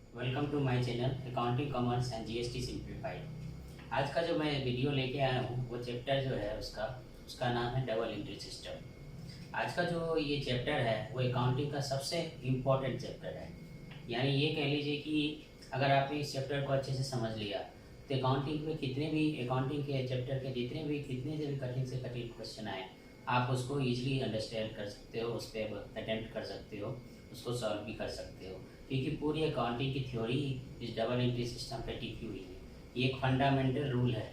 Welcome to my channel accounting commerce and GST simplified. आज का जो मैं वीडियो लेके आया हूँ वो चैप्टर जो है उसका उसका नाम है डबल एंट्री सिस्टम। आज का जो ये चैप्टर है वो अकाउंटिंग का सबसे इम्पोर्टेंट चैप्टर है। यानी ये कह लीजिए कि अगर आपने इस चैप्टर को अच्छे से समझ लिया तो अकाउंटिंग में अकाउंटिंग के चैप्टर के कितने से भी कठिन क्वेश्चन आए आप उसको ईजिली अंडरस्टैंड कर सकते हो, उस पर अटेम्प्ट कर सकते हो, उसको सॉल्व भी कर सकते हो, क्योंकि पूरी अकाउंटिंग की थ्योरी इस डबल एंट्री सिस्टम पे टिकी हुई है। ये एक फंडामेंटल रूल है,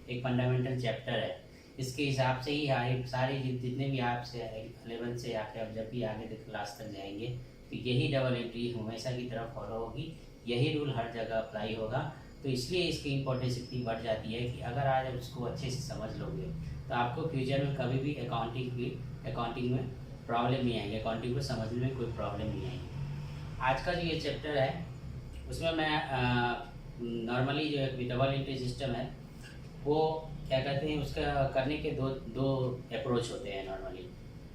एक फंडामेंटल चैप्टर है। इसके हिसाब से ही सारी जितने भी आपसे 11 से आके अब जब भी आगे क्लास तक जाएंगे तो यही डबल एंट्री हमेशा की तरफ फॉलो होगी, यही रूल हर जगह अप्लाई होगा। तो इसलिए इसकी इम्पोर्टेंस इतनी बढ़ जाती है कि अगर आज उसको अच्छे से समझ लोगे तो आपको फ्यूचर में कभी भी अकाउंटिंग में प्रॉब्लम नहीं आएगी, अकाउंटिंग को समझने में कोई प्रॉब्लम नहीं आएगी। आज का जो ये चैप्टर है उसमें मैं नॉर्मली जो एक डबल एंट्री सिस्टम है वो क्या कहते हैं, उसका करने के दो दो अप्रोच होते हैं नॉर्मली।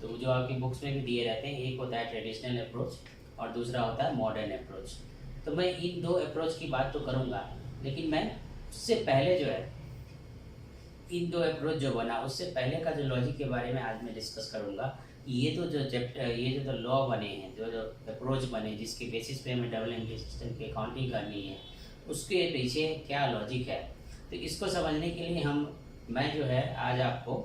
तो जो आपकी बुक्स में भी दिए रहते हैं, एक होता है ट्रेडिशनल अप्रोच और दूसरा होता है मॉडर्न अप्रोच। तो मैं इन दो अप्रोच की बात तो करूँगा, लेकिन मैं उससे पहले जो है इन दो अप्रोच जो बना उससे पहले का जो लॉजिक के बारे में आज मैं डिस्कस करूँगा। ये जो लॉ बने हैं, जो अप्रोच बने जिसके बेसिस पे हमें डबल एंट्री सिस्टम की अकाउंटिंग करनी है, उसके पीछे क्या लॉजिक है। तो इसको समझने के लिए मैं जो है आज आपको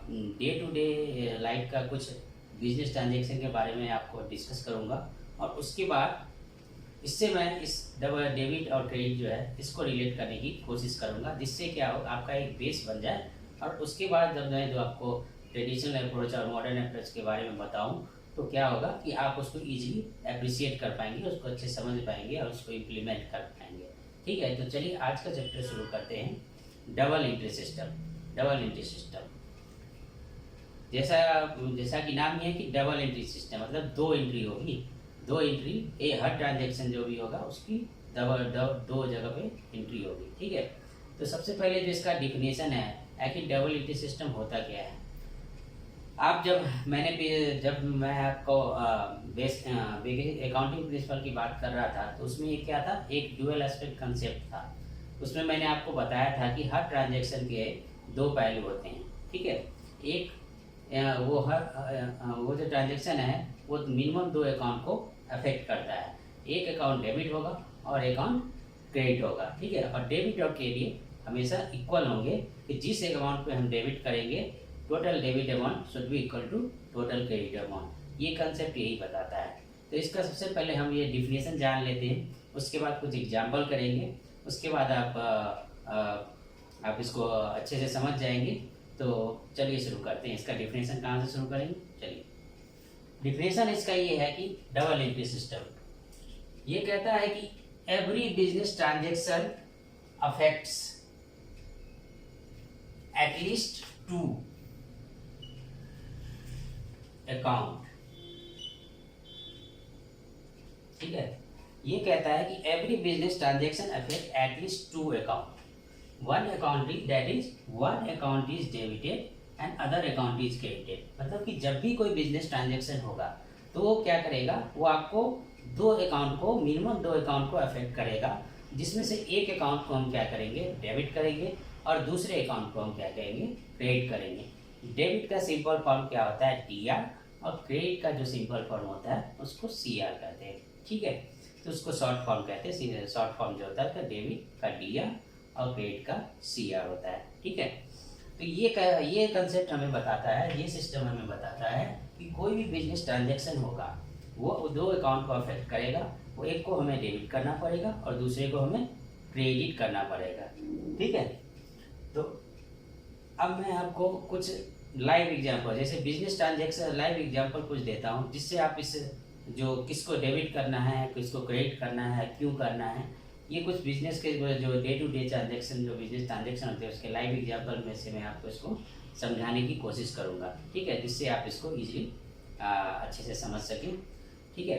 डे टू डे लाइफ का कुछ बिजनेस ट्रांजेक्शन के बारे में आपको डिस्कस करूँगा, और उसके बाद इससे मैं इस डबल डेबिट और क्रेडिट जो है इसको रिलेट करने की कोशिश करूँगा, जिससे क्या हो आपका एक बेस बन जाए। और उसके बाद जब मैं जो आपको ट्रेडिशनल अप्रोच और मॉडर्न अप्रोच के बारे में बताऊं तो क्या होगा कि आप उसको इजीली अप्रिशिएट कर पाएंगे, उसको अच्छे समझ पाएंगे और उसको इम्प्लीमेंट कर पाएंगे। ठीक है, तो चलिए आज का चैप्टर शुरू करते हैं। Double entry system. Double entry system जैसा जैसा कि नाम ही है कि डबल एंट्री सिस्टम मतलब दो एंट्री होगी। दो एंट्री हर ट्रांजेक्शन जो भी होगा उसकी दो जगह पे एंट्री होगी। ठीक है, तो सबसे पहले जो इसका डिफिनेशन है कि डबल एंट्री सिस्टम होता क्या है। आप जब मैं आपको अकाउंटिंग प्रिंसिपल की बात कर रहा था तो उसमें ये क्या था, एक ड्यूअल एस्पेक्ट कंसेप्ट था। उसमें मैंने आपको बताया था कि हर ट्रांजैक्शन के दो पहलू होते हैं। ठीक है, एक वो जो ट्रांजैक्शन है वो मिनिमम दो अकाउंट को अफेक्ट करता है। एक अकाउंट डेबिट होगा और अकाउंट क्रेडिट होगा। ठीक है, और डेबिट और क्रेडिट हमेशा इक्वल होंगे कि जिस अकाउंट पे हम डेबिट करेंगे total debit amount should be equal to total credit amount. ये कंसेप्ट यही बताता है। तो इसका सबसे पहले हम ये डिफिनेशन जान लेते हैं, उसके बाद कुछ एग्जाम्पल करेंगे, उसके बाद आप इसको अच्छे से समझ जाएंगे। तो चलिए शुरू करते हैं। इसका डिफिनेशन कहाँ से शुरू करेंगे, चलिए। डिफिनेशन इसका ये है कि डबल एंट्री सिस्टम ये कहता है कि every business transaction affects at least to account. ठीक है, ये कहता है कि every business transaction affect at least to account. One account is debited and other account is credited. मतलब कि जब भी कोई बिजनेस ट्रांजेक्शन होगा तो वो क्या करेगा, वो आपको मिनिमम दो अकाउंट को अफेक्ट करेगा, जिसमें से एक अकाउंट को हम क्या करेंगे, डेबिट करेंगे, और दूसरे अकाउंट को हम क्या करेंगे, क्रेडिट करेंगे। डेबिट का सिंपल फॉर्म क्या होता है, डीआर, और क्रेडिट का जो सिंपल फॉर्म होता है उसको सीआर कहते हैं। ठीक है, तो उसको शॉर्ट फॉर्म कहते हैं। शॉर्ट फॉर्म जो होता है तो डेबिट का डीआर और क्रेडिट का सीआर होता है। ठीक है, तो ये कंसेप्ट हमें बताता है, ये सिस्टम हमें बताता है कि कोई भी बिजनेस ट्रांजेक्शन होगा वो दो अकाउंट को अफेक्ट करेगा। वो एक को हमें डेबिट करना पड़ेगा और दूसरे को हमें क्रेडिट करना पड़ेगा। ठीक है, तो अब मैं आपको कुछ लाइव एग्जांपल, जैसे बिजनेस ट्रांजेक्शन लाइव एग्जांपल कुछ देता हूँ, जिससे आप इस जो किसको डेबिट करना है, किसको क्रेडिट करना है, क्यों करना है, ये कुछ बिजनेस के जो डे टू डे ट्रांजेक्शन, जो बिजनेस ट्रांजेक्शन होते हैं उसके लाइव एग्जांपल में से मैं आपको इसको समझाने की कोशिश करूँगा। ठीक है, जिससे आप इसको इजीली अच्छे से समझ सकें। ठीक है,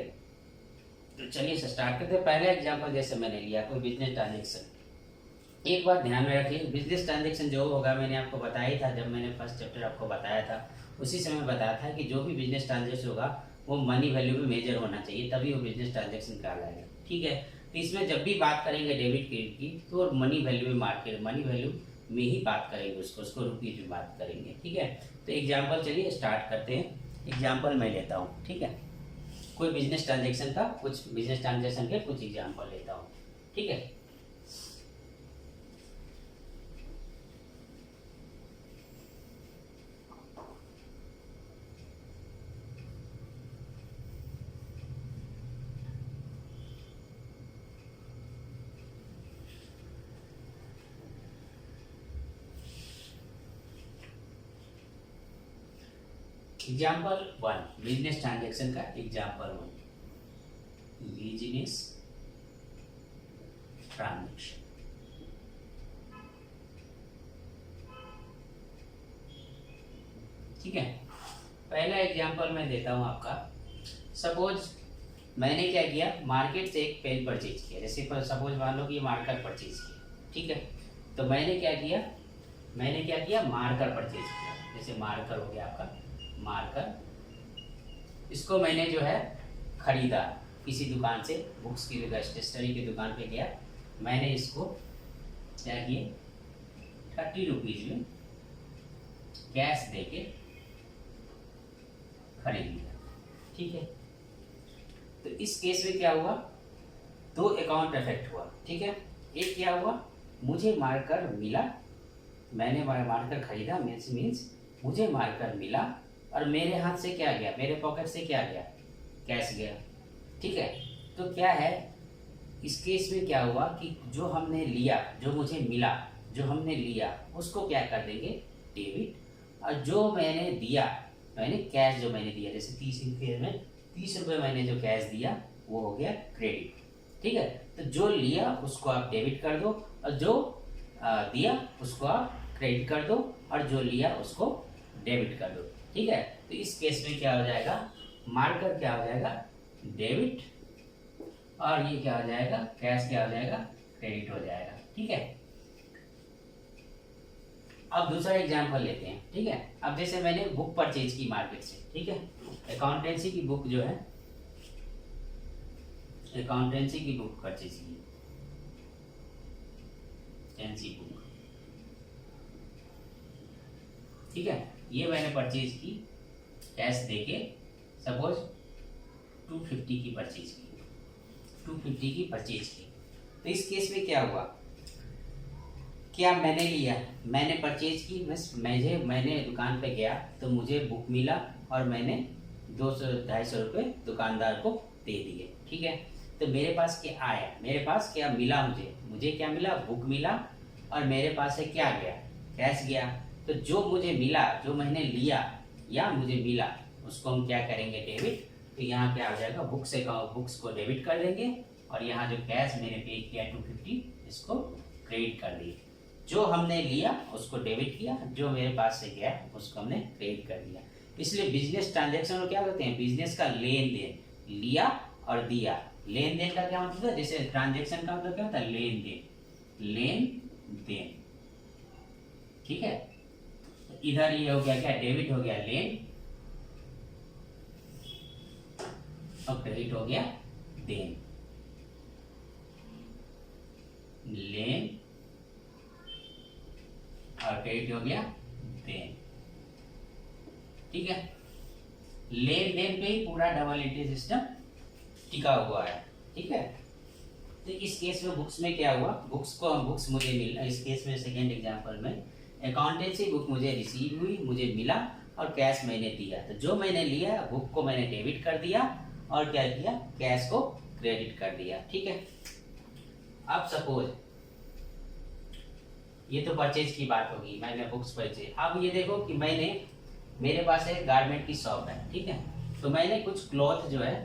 तो चलिए स्टार्ट करते हैं। पहला एग्जांपल जैसे मैंने लिया कोई बिजनेस ट्रांजेक्शन। एक बात ध्यान में रखिए, बिजनेस ट्रांजेक्शन जो होगा मैंने आपको बताया ही था, जब मैंने फर्स्ट चैप्टर आपको बताया था उसी समय बताया था कि जो भी बिजनेस ट्रांजेक्शन होगा वो मनी वैल्यू में मेजर होना चाहिए, तभी वो बिजनेस ट्रांजेक्शन कहलाएगा। ठीक है। तो इसमें जब भी बात करेंगे डेबिट क्रेडिट की तो मनी वैल्यू में मार्केट मनी वैल्यू में ही बात करेंगे, उसको रुपीज में बात करेंगे, ठीक है। तो एग्जाम्पल चलिए स्टार्ट करते हैं। एग्जाम्पल मैं लेता हूँ, ठीक है, कोई बिजनेस ट्रांजेक्शन का कुछ बिजनेस ट्रांजेक्शन के कुछ एग्जाम्पल लेता हूँ, ठीक है। एग्जाम्पल 1 बिजनेस ट्रांजेक्शन का एग्जाम्पल 1 बिजनेस ट्रांजेक्शन। ठीक है, पहला एग्जाम्पल मैं देता हूं आपका। सपोज मैंने क्या किया, मार्केट से एक पेन परचेज किया, जैसे सपोज मान लो कि मार्कर परचेज किया, ठीक है। तो मैंने क्या किया मार्कर परचेज किया, जैसे मार्कर हो गया आपका मार्कर, इसको मैंने जो है खरीदा किसी दुकान से, बुक्स की जगह स्टेशनरी की दुकान पे गया, मैंने इसको क्या किए 30 रुपीज में कैश देके खरीद लिया, ठीक है। तो इस केस में क्या हुआ, दो अकाउंट इफेक्ट हुआ, ठीक है। एक क्या हुआ, मुझे मार्कर मिला, मैंने मार्कर खरीदा मीन्स मुझे मार्कर मिला और मेरे हाथ से क्या गया, मेरे पॉकेट से क्या गया, कैश गया, ठीक है। तो क्या है इस केस में क्या हुआ कि जो हमने लिया, जो मुझे मिला, जो हमने लिया उसको क्या कर देंगे डेबिट, और जो मैंने दिया, मैंने कैश जो मैंने दिया, जैसे 30 रुपये मैंने जो कैश दिया वो हो गया क्रेडिट, ठीक है। तो जो लिया उसको आप डेबिट कर दो और जो दिया उसको आप क्रेडिट कर दो और जो लिया उसको डेबिट कर दो, ठीक है। तो इस केस में क्या हो जाएगा, मार्कर क्या हो जाएगा डेबिट और ये क्या हो जाएगा कैश क्या हो जाएगा क्रेडिट हो जाएगा, ठीक है। अब दूसरा एग्जांपल लेते हैं, ठीक है। अब जैसे मैंने बुक परचेज की मार्केट से, ठीक है, अकाउंटेंसी की बुक जो है, अकाउंटेंसी की बुक परचेज की, एनसी बुक, ठीक है, ये मैंने परचेज की कैश देके, सपोज 250 की परचेज की, 250 की परचेज की। तो इस केस में क्या हुआ, क्या मैंने लिया, मैंने परचेज की, मैंने दुकान पे गया तो मुझे बुक मिला और मैंने 200-250 रुपये दुकानदार को दे दिए, ठीक है। तो मेरे पास क्या आया, मेरे पास क्या मिला, मुझे क्या मिला, बुक मिला और मेरे पास से क्या गया, कैश गया। तो जो मुझे मिला, जो मैंने लिया या मुझे मिला उसको हम क्या करेंगे डेबिट। तो यहाँ क्या हो जाएगा बुक्स को डेबिट कर देंगे और यहाँ जो कैश मैंने पे किया 250 इसको क्रेडिट कर दिए। जो हमने लिया उसको डेबिट किया, जो मेरे पास से गया उसको हमने क्रेडिट कर दिया। इसलिए बिजनेस ट्रांजैक्शन को क्या कहते हैं, बिजनेस का लेन देन, लिया और दिया। लेन देन का क्या मतलब है, जैसे ट्रांजैक्शन का मतलब क्या होता है लेन देन, लेन देन, ठीक है। इधर ये हो गया क्या डेबिट हो गया लेन और क्रेडिट हो गया देन, लेन और क्रेडिट हो गया देन, ठीक है। लेन देन पे ही पूरा डबल एंट्री सिस्टम टिका हुआ है, ठीक है। तो इस केस में बुक्स में क्या हुआ, बुक्स मुझे मिला, इस केस में सेकेंड एग्जांपल में अकाउंटेंसी बुक मुझे रिसीव हुई, मुझे मिला और कैश मैंने दिया। तो जो मैंने लिया बुक को मैंने डेबिट कर दिया और क्या किया कैश को क्रेडिट कर दिया, ठीक है। अब सपोज ये तो परचेज की बात होगी, मैंने बुक्स परचेज। अब ये देखो कि मेरे पास एक गारमेंट की शॉप है, ठीक है। तो मैंने कुछ क्लॉथ जो है,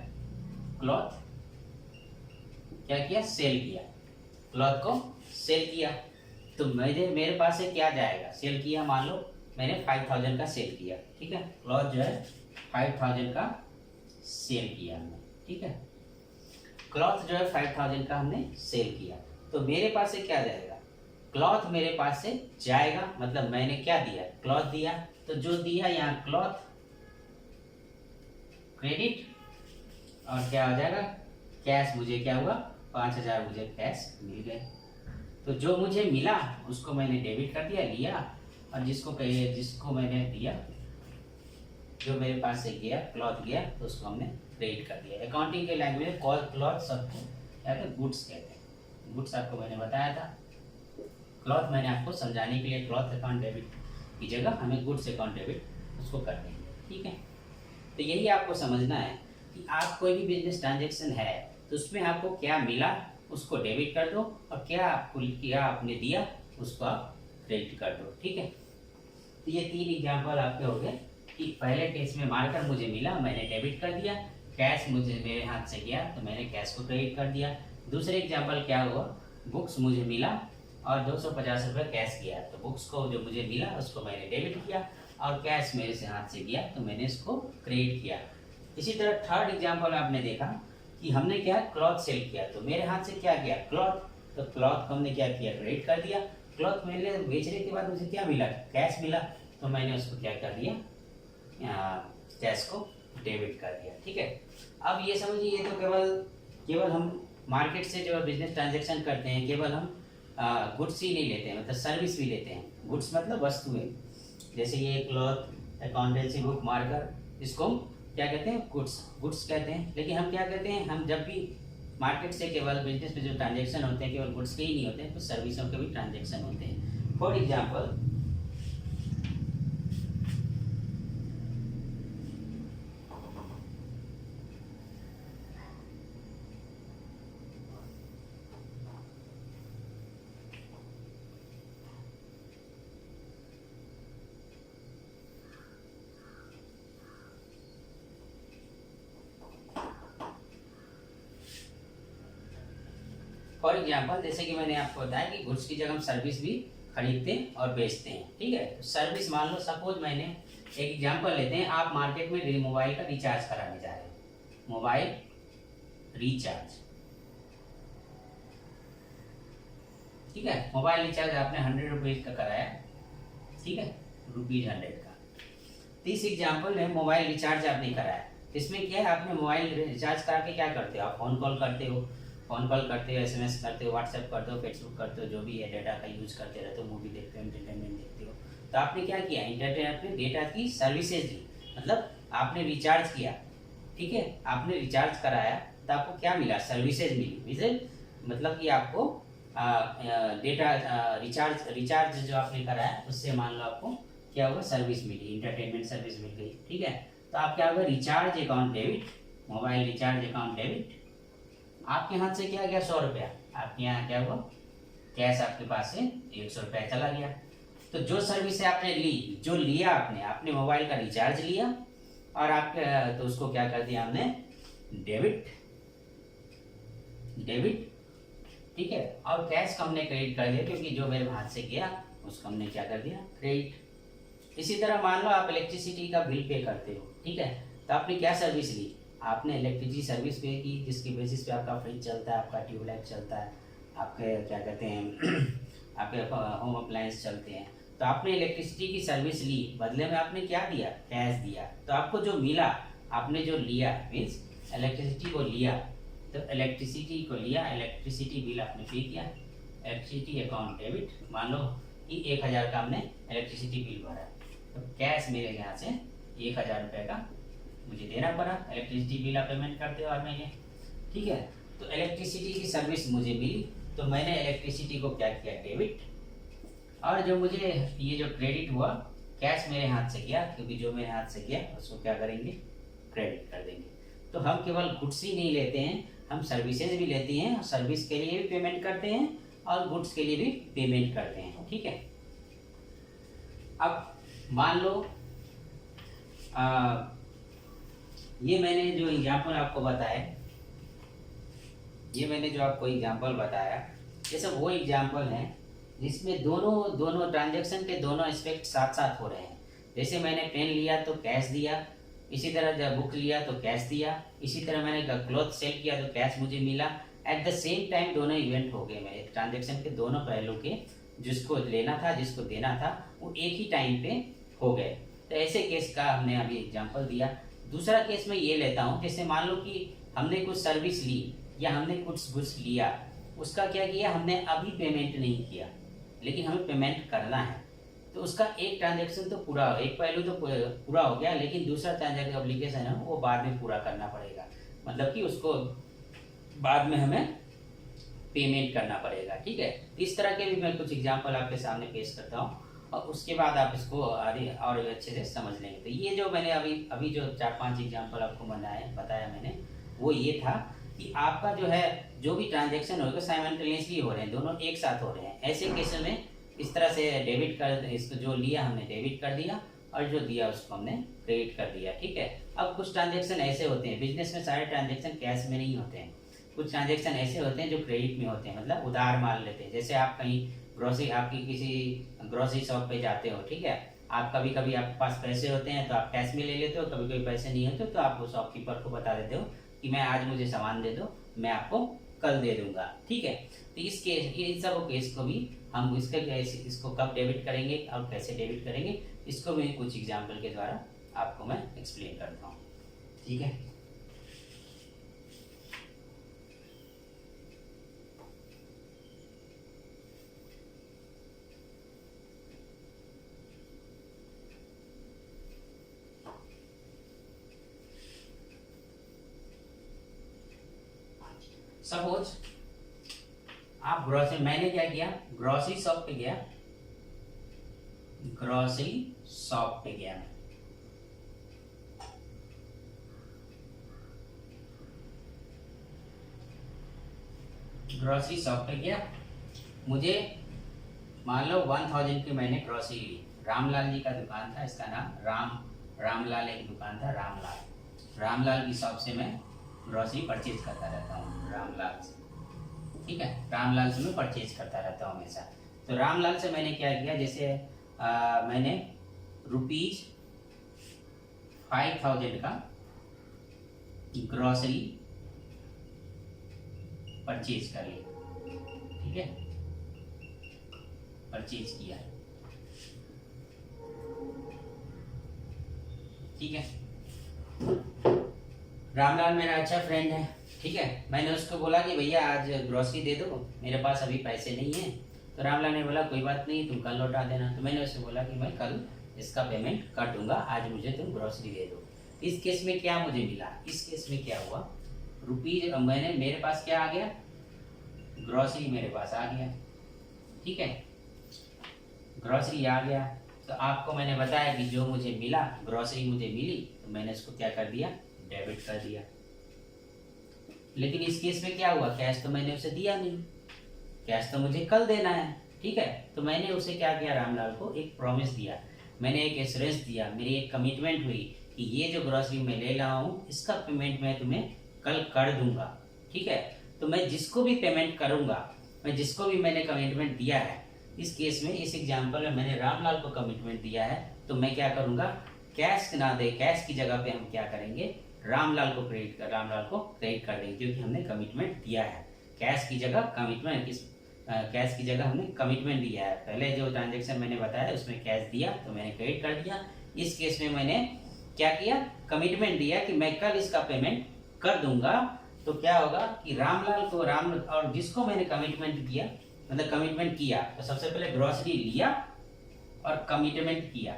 क्लॉथ क्या किया सेल किया, क्लॉथ को सेल किया। तो मेरे पास से क्या जाएगा, सेल किया, मान लो मैंने 5000 का सेल किया, ठीक है। क्लॉथ जो है 5000 का सेल किया हमने, ठीक है। क्लॉथ जो है 5000 का हमने सेल किया। तो मेरे पास से क्या जाएगा, क्लॉथ मेरे पास से जाएगा, मतलब मैंने क्या दिया क्लॉथ दिया, तो जो दिया यहाँ क्लॉथ क्रेडिट और क्या हो जाएगा कैश मुझे क्या हुआ 5,000 मुझे कैश मिल गए। तो जो मुझे मिला उसको मैंने डेबिट कर दिया, लिया, और जिसको मैंने दिया, जो मेरे पास से गया, क्लॉथ गया, तो उसको हमने क्रेडिट कर दिया। अकाउंटिंग के लैंग्वेज में क्लॉथ सब या तो गुड्स कहते हैं। गुड्स आपको मैंने बताया था, क्लॉथ मैंने आपको समझाने के लिए क्लॉथ अकाउंट डेबिट की जगह हमें गुड्स अकाउंट डेबिट उसको कर देंगे, ठीक है। तो यही आपको समझना है कि आप कोई भी बिजनेस ट्रांजेक्शन है तो उसमें आपको क्या मिला उसको डेबिट कर दो, और क्या आपने दिया उसको आप क्रेडिट कर दो, ठीक है। तो ये 3 एग्जाम्पल आपके हो गए कि पहले केस में मार्कर मुझे मिला, मैंने डेबिट कर दिया, कैश मुझे मेरे हाथ से गया तो मैंने कैश को क्रेडिट कर दिया। दूसरे एग्जाम्पल क्या हुआ, बुक्स मुझे मिला और 250 रुपये कैश गया, तो बुक्स को जो मुझे मिला उसको मैंने डेबिट किया, और कैश मेरे से हाथ से गया तो मैंने इसको क्रेडिट किया। इसी तरह थर्ड एग्जाम्पल आपने देखा कि हमने क्या क्लॉथ सेल किया, तो मेरे हाथ से क्या गया क्लॉथ, तो क्लॉथ को हमने क्या किया क्रेडिट कर दिया। क्लॉथ मैंने बेचने के बाद मुझे क्या मिला, कैश मिला, तो मैंने उसको क्या कर दिया, कैश को डेबिट कर दिया, ठीक है। अब ये समझिए, ये तो केवल हम मार्केट से जो बिजनेस ट्रांजेक्शन करते हैं केवल हम गुड्स ही नहीं लेते हैं, मतलब सर्विस भी लेते हैं। गुड्स मतलब वस्तुएं, जैसे ये क्लॉथ, अकाउंटेंसी बुक, मार्कर, इसको हम क्या कहते हैं, गुड्स कहते हैं। लेकिन हम क्या कहते हैं, हम जब भी मार्केट से केवल बिजनेस में जो ट्रांजेक्शन होते हैं केवल गुड्स के ही नहीं होते हैं, कुछ सर्विसों के भी ट्रांजेक्शन होते हैं। फॉर एग्जाम्पल जैसे कि मैंने आपको बताया कि गुड्स की जगह हम सर्विस भी खरीदते हैं और बेचते हैं, ठीक है। तो सर्विस मान लो, सपोज मैंने एक एग्जांपल लेते हैं, आप मार्केट में मोबाइल का रिचार्ज कराने जा रहे हैं, मोबाइल रिचार्ज, ठीक है। मोबाइल रिचार्ज आपने 100 रुपीज का कराया, ठीक है, ₹100 का। तो इस एग्जाम्पल में मोबाइल रिचार्ज आपने कराया, इसमें क्या है, आपने मोबाइल रिचार्ज करा के क्या करते हो, आप फोन कॉल करते हो, SMS करते हो, व्हाट्सएप करते हो, फेसबुक करते हो, जो भी है डेटा का यूज करते रहते हो, मूवी देखते हो, एंटरटेनमेंट देखते हो। तो आपने क्या किया, आपने डेटा की सर्विसेज ली, मतलब आपने रिचार्ज किया, ठीक है, आपने रिचार्ज कराया तो आपको क्या मिला, सर्विसेज मिली। मतलब कि आपको डेटा रिचार्ज जो आपने कराया उससे मान लो आपको क्या होगा, सर्विस मिली, एंटरटेनमेंट सर्विस मिल गई, ठीक है। तो आप क्या होगा, recharge account debit, mobile recharge account debit, आपके हाथ से क्या गया 100 रुपया, आपके यहाँ क्या हुआ, कैश आपके पास से 100 रुपया चला गया। तो जो सर्विस आपने ली, जो लिया आपने मोबाइल का रिचार्ज लिया और आपके तो उसको क्या कर दिया हमने, डेबिट, ठीक है, और कैश को हमने क्रेडिट कर दिया, क्योंकि जो मेरे हाथ से गया उसको हमने क्या कर दिया, क्रेडिट। इसी तरह मान लो आप इलेक्ट्रिसिटी का बिल पे करते हो, ठीक है, तो आपने क्या सर्विस ली, आपने इलेक्ट्रिसिटी सर्विस पे की, जिसकी बेसिस पे आपका फ्रिज चलता है, आपका ट्यूबलाइट चलता है, आपके क्या कहते हैं आपके होम अप्लायंस चलते हैं। तो आपने इलेक्ट्रिसिटी की सर्विस ली, बदले में आपने क्या दिया, कैश दिया। तो आपको जो मिला, आपने जो लिया मीन्स इलेक्ट्रिसिटी को लिया, तो इलेक्ट्रिसिटी को लिया, इलेक्ट्रिसिटी बिल आपने पे किया, इलेक्ट्रिसिटी अकाउंट डेबिट, मान लो कि 1000 का हमने इलेक्ट्रिसिटी बिल भरा, तो कैश मेरे यहाँ से 1000 रुपये का मुझे देना पड़ा, इलेक्ट्रिसिटी बिल आप पेमेंट करते हो हर महीने, ठीक है। तो इलेक्ट्रिसिटी की सर्विस मुझे मिली, तो मैंने इलेक्ट्रिसिटी को क्या किया, डेबिट, और जो मुझे ये जो क्रेडिट हुआ, कैश मेरे हाथ से गया, क्योंकि जो मेरे हाथ से गया उसको क्या करेंगे, क्रेडिट कर देंगे। तो हम केवल गुड्स ही नहीं लेते हैं, हम सर्विसेज भी लेते हैं, और सर्विस के लिए भी पेमेंट करते हैं और गुड्स के लिए भी पेमेंट करते हैं, ठीक है। अब मान लो ये मैंने जो एग्जाम्पल आपको बताया, ये सब वो एग्जाम्पल हैं जिसमें दोनों ट्रांजैक्शन के दोनों एस्पेक्ट साथ साथ हो रहे हैं। जैसे मैंने पेन लिया तो कैश दिया, इसी तरह जब बुक लिया तो कैश दिया, इसी तरह मैंने क्लॉथ सेल किया तो कैश मुझे मिला। एट द सेम टाइम दोनों इवेंट हो गए मेरे ट्रांजैक्शन के दोनों पहलू के, जिसको लेना था जिसको देना था वो एक ही टाइम पे हो गए। तो ऐसे केस का हमने अभी एग्जाम्पल दिया। दूसरा केस मैं ये लेता हूँ, जैसे मान लो कि हमने कुछ सर्विस ली, या हमने कुछ गुड्स लिया, उसका क्या किया हमने, अभी पेमेंट नहीं किया लेकिन हमें पेमेंट करना है, तो उसका एक ट्रांजेक्शन तो पूरा, एक पहलू तो पूरा हो गया, लेकिन दूसरा ट्रांजेक्शन एप्लीकेशन है वो बाद में पूरा करना पड़ेगा, मतलब कि उसको बाद में हमें पेमेंट करना पड़ेगा। ठीक है, इस तरह के भी मैं कुछ एग्जांपल आपके सामने पेश करता हूँ और उसके बाद आप इसको आगे और अच्छे से समझ लेंगे। तो ये जो मैंने अभी जो 4-5 एग्जांपल आपको बताया मैंने, वो ये था कि आपका जो है जो भी ट्रांजेक्शन होगा साइमल्टेनियसली हो रहे हैं, दोनों एक साथ हो रहे हैं। ऐसे केस में इस तरह से डेबिट कर, इसको जो लिया हमने डेबिट कर दिया और जो दिया उसको हमने क्रेडिट कर दिया। ठीक है, अब कुछ ट्रांजेक्शन ऐसे होते हैं, बिजनेस में सारे ट्रांजेक्शन कैश में नहीं होते हैं, कुछ ट्रांजेक्शन ऐसे होते हैं जो क्रेडिट में होते हैं, मतलब उधार माल लेते हैं। जैसे आप कहीं ग्रोसरी, आपकी किसी ग्रोसरी शॉप पे जाते हो, ठीक है, आप कभी कभी आपके पास पैसे होते हैं तो आप कैश में ले लेते हो, कभी कभी पैसे नहीं होते तो आप उस शॉपकीपर को बता देते हो कि मैं आज मुझे सामान दे दो, मैं आपको कल दे दूंगा। ठीक है, तो इस केस, इन सब केस को भी हम इसको कब डेबिट करेंगे और कैसे डेबिट करेंगे, इसको भी कुछ एग्जाम्पल के द्वारा आपको मैं एक्सप्लेन करता हूँ। ठीक है, सपोज आप ग्रोसरी, मैंने क्या किया, ग्रोसरी शॉप पे गया, ग्रोसरी शॉप पे गया, ग्रोसरी शॉप पे गया, मुझे मान लो 1000 की मैंने ग्रोसरी ली। रामलाल जी का दुकान था, इसका नाम रामलाल एक दुकान था, रामलाल की शॉप से मैं ग्रोसरी परचेज करता रहता हूँ, रामलाल से। ठीक है, रामलाल से मैं परचेज करता रहता हूँ हमेशा। तो रामलाल से मैंने क्या किया, जैसे मैंने ₹5000 का ग्रोसरी परचेज कर लिया। ठीक है, परचेज किया। ठीक है, रामलाल मेरा अच्छा फ्रेंड है। ठीक है, मैंने उसको बोला कि भैया आज ग्रोसरी दे दो, मेरे पास अभी पैसे नहीं है। तो रामलाल ने बोला कोई बात नहीं, तुम कल लौटा देना। तो मैंने उससे बोला कि मैं कल इसका पेमेंट कर दूंगा, आज मुझे तुम ग्रोसरी दे दो। इस केस में क्या मुझे मिला, इस केस में क्या हुआ, मैंने, मेरे पास क्या आ गया, ग्रोसरी मेरे पास आ गया। ठीक है, ग्रोसरी आ गया। तो आपको मैंने बताया कि जो मुझे मिला, ग्रोसरी मुझे मिली, तो मैंने इसको क्या कर दिया, डेबिट कर दिया। लेकिन इस केस में क्या हुआ, कैश तो मैंने उसे दिया नहीं, कैश तो मुझे कल देना है। ठीक है, तो मैंने उसे क्या किया, रामलाल को एक प्रॉमिस दिया, मैंने एक एश्योरेंस दिया, मेरी एक कमिटमेंट हुई कि ये जो ग्रोसरी मैं ले रहा हूँ इसका पेमेंट मैं तुम्हें कल कर दूंगा। ठीक है, तो मैं जिसको भी पेमेंट करूंगा, मैं जिसको भी मैंने कमिटमेंट दिया है, इस केस में, इस एग्जाम्पल में मैंने रामलाल को कमिटमेंट दिया है, तो मैं क्या करूंगा, कैश ना दे, कैश की जगह पे हम क्या करेंगे, रामलाल को क्रेडिट कर देंगे, क्योंकि हमने कमिटमेंट दिया है। कैश की जगह कमिटमेंट, कैश की जगह हमने कमिटमेंट दिया है। पहले जो ट्रांजेक्शन मैंने बताया उसमें कैश दिया तो मैंने क्रेडिट कर दिया। इस केस में मैंने क्या किया, कमिटमेंट दिया कि मैं कल इसका पेमेंट कर दूंगा। तो क्या होगा कि रामलाल को, और जिसको मैंने कमिटमेंट दिया, मतलब कमिटमेंट किया, तो सबसे पहले ग्रोसरी लिया और कमिटमेंट किया,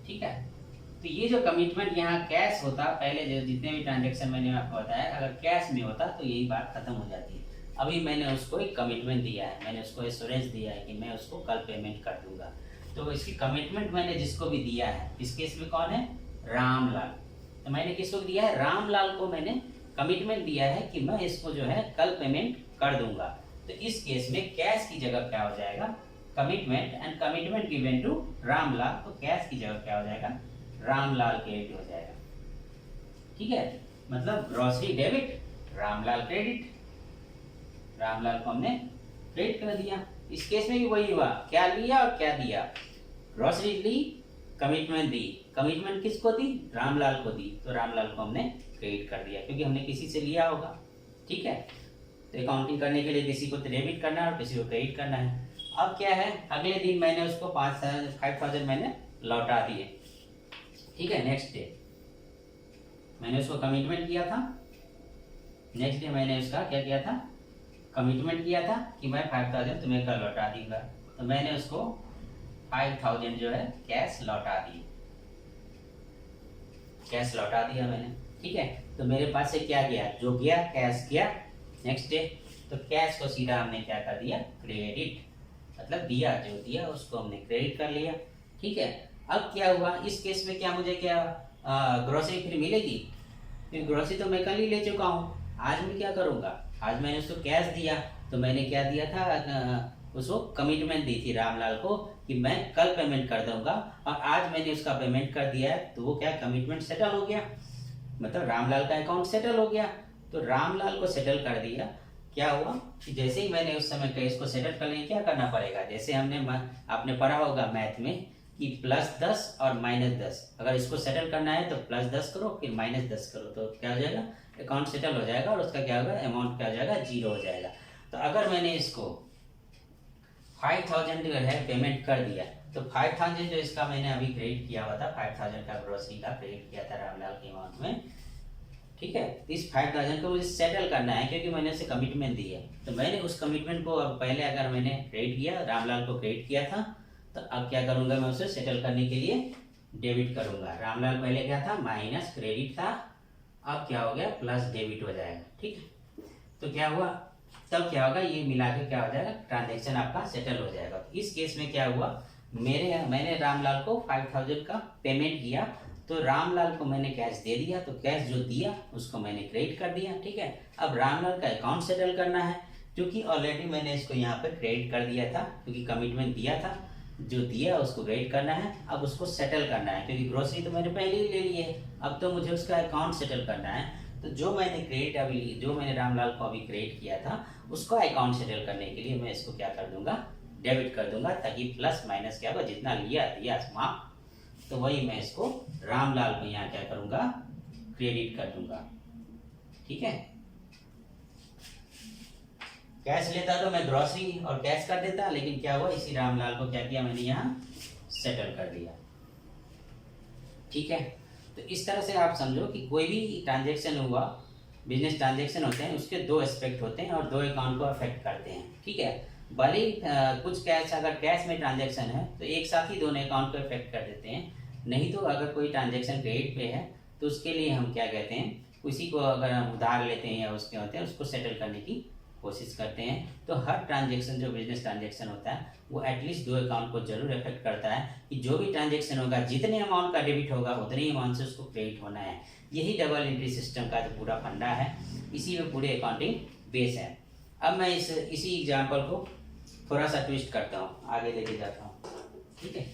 ठीक है। तो ये जो कमिटमेंट यहाँ कैश होता, पहले जो जितने भी ट्रांजेक्शन मैंने आपको बताया, अगर कैश में होता तो यही बात खत्म हो जाती है। अभी मैंने उसको एक कमिटमेंट दिया है, मैंने उसको एश्योरेंस दिया है कि मैं उसको कल पेमेंट कर दूंगा। तो इसकी कमिटमेंट मैंने जिसको भी दिया है, इस केस में कौन है, रामलाल। तो मैंने किसको दिया है, रामलाल को मैंने कमिटमेंट दिया है कि मैं इसको जो है कल पेमेंट कर दूंगा। तो इस केस में कैश की जगह क्या हो जाएगा, commitment, and commitment given to Ramlal, तो कैश की जगह क्या हो जाएगा, रामलाल क्रेडिट हो जाएगा। ठीक है, मतलब grocery debit, Ramlal credit, Ramlal को हमने क्रेडिट कर दिया। इस केस में भी वही हुआ, क्या लिया और क्या दिया, ग्रोसरी ली, कमिटमेंट दी, कमिटमेंट किसको दी, रामलाल को दी, तो रामलाल को हमने क्रेडिट कर दिया क्योंकि हमने किसी से लिया होगा। ठीक है, तो अकाउंटिंग करने के लिए किसी को डेबिट करना है और किसी को क्रेडिट करना है। अब क्या है, अगले दिन मैंने उसको 5000 मैंने लौटा दिए। ठीक है, नेक्स्ट डे मैंने उसको कमिटमेंट किया था। नेक्स्ट डे मैंने उसका क्या किया था, कमिटमेंट किया था कि मैं 5000 तुम्हें कल लौटा दूंगा। तो मैंने उसको 5000 जो है कैश लौटा दी, कैश लौटा दिया मैंने। ठीक है, तो मेरे पास से क्या गया, जो गया कैश गया नेक्स्ट डे। तो कैश को सीधा हमने क्या कर दिया, क्रेडिट, मतलब दिया, जो दिया उसको हमने क्रेडिट कर लिया। ठीक है, अब क्या हुआ इस केस में, क्या मुझे क्या ग्रोसरी फिर मिलेगी? फिर ग्रोसरी तो मैं कल ही ले चुका हूँ, आज मैं क्या करूँगा, आज मैंने उसको कैश दिया। तो मैंने क्या दिया था, उसको कमिटमेंट दी थी रामलाल को कि मैं कल पेमेंट कर दूंगा, और आज मैंने उसका पेमेंट कर दिया है। तो वो क्या, कमिटमेंट सेटल हो गया, मतलब रामलाल का अकाउंट सेटल हो गया। तो रामलाल को सेटल कर दिया। क्या हुआ कि जैसे ही मैंने उस समय केस को सेटल कर लिया, क्या करना पड़ेगा, जैसे आपने पढ़ा होगा मैथ में कि +10 और -10, अगर इसको सेटल करना है तो +10 करो फिर -10 करो, तो क्या हो जाएगा, अकाउंट सेटल हो जाएगा और उसका क्या होगा, अमाउंट क्या हो जाएगा, 0 हो जाएगा। तो अगर मैंने इसको 5000 जो है पेमेंट कर दिया, तो 5000 जो इसका मैंने अभी क्रेडिट किया हुआ था, 5000 का ग्रोसरी का क्रेडिट किया था रामलाल के अमाउंट में। ठीक है, तो इस 5000 को मुझे सेटल करना है क्योंकि मैंने उसे कमिटमेंट दी है। तो मैंने उस कमिटमेंट को, अब पहले अगर मैंने क्रेडिट किया, रामलाल को क्रेडिट किया था, तो अब क्या करूंगा, मैं उसे सेटल करने के लिए डेबिट करूंगा। रामलाल पहले क्या था, माइनस क्रेडिट था, अब क्या हो गया, प्लस डेबिट हो जाएगा। ठीक है, तो क्या हुआ, तब क्या होगा, ये मिला के क्या हो जाएगा, ट्रांजेक्शन आपका सेटल हो जाएगा। इस केस में क्या हुआ, मैंने रामलाल को 5000 का पेमेंट किया, तो रामलाल को मैंने कैश दे दिया, तो कैश जो दिया उसको मैंने क्रेडिट कर दिया। ठीक है, अब रामलाल का अकाउंट सेटल करना है, क्योंकि ऑलरेडी मैंने इसको यहाँ पर क्रेडिट कर दिया था, क्योंकि कमिटमेंट दिया था, जो दिया उसको क्रेडिट करना है। अब उसको सेटल करना है, क्योंकि ग्रोसरी तो मैंने पहले ही ले ली है, अब तो मुझे उसका अकाउंट सेटल करना है। तो जो मैंने रामलाल को अभी क्रेडिट किया था, उसको अकाउंट सेटल करने के लिए मैं इसको क्या कर दूंगा, डेबिट कर दूंगा, ताकि प्लस माइनस क्या होगा, जितना लिया दिया समाप्त। तो वही मैं इसको रामलाल को यहाँ क्या करूंगा, क्रेडिट कर दूंगा। ठीक है, कैश लेता तो मैं ग्रोसरी और कैश कर देता, लेकिन क्या हुआ, इसी रामलाल को क्या किया, मैंने यहाँ सेटल कर दिया। ठीक है, तो इस तरह से आप समझो कि कोई भी ट्रांजेक्शन हुआ, बिजनेस ट्रांजेक्शन होते हैं, उसके दो एस्पेक्ट होते हैं और दो अकाउंट को अफेक्ट करते हैं। ठीक है, भले ही कुछ कैश, अगर कैश में ट्रांजेक्शन है तो एक साथ ही दोनों अकाउंट को अफेक्ट कर देते हैं। नहीं तो अगर कोई ट्रांजेक्शन क्रेडिट पे है तो उसके लिए हम क्या कहते हैं, किसी को अगर हम उधार लेते हैं या उसके होते हैं, उसको सेटल करने की कोशिश करते हैं। तो हर ट्रांजेक्शन जो बिजनेस ट्रांजेक्शन होता है वो एटलीस्ट दो अकाउंट को जरूर अफेक्ट करता है, कि जो भी ट्रांजेक्शन होगा, जितने अमाउंट का डेबिट होगा उतने ही अमाउंट से उसको क्रेडिट होना है। यही डबल एंट्री सिस्टम का जो पूरा फंडा है, इसी में पूरे अकाउंटिंग बेस है। अब मैं इसी एग्जाम्पल को थोड़ा सा ट्विस्ट करता हूँ, आगे लेके जाता हूँ। ठीक है,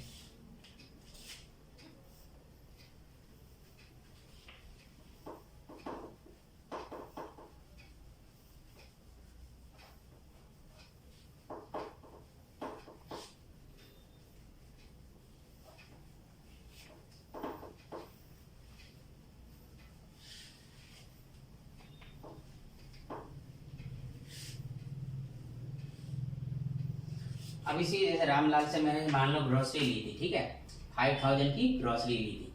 अब इसी जैसे रामलाल से मैंने मान लो ग्रोसरी ली थी। ठीक है, 5000 की ग्रोसरी ली थी।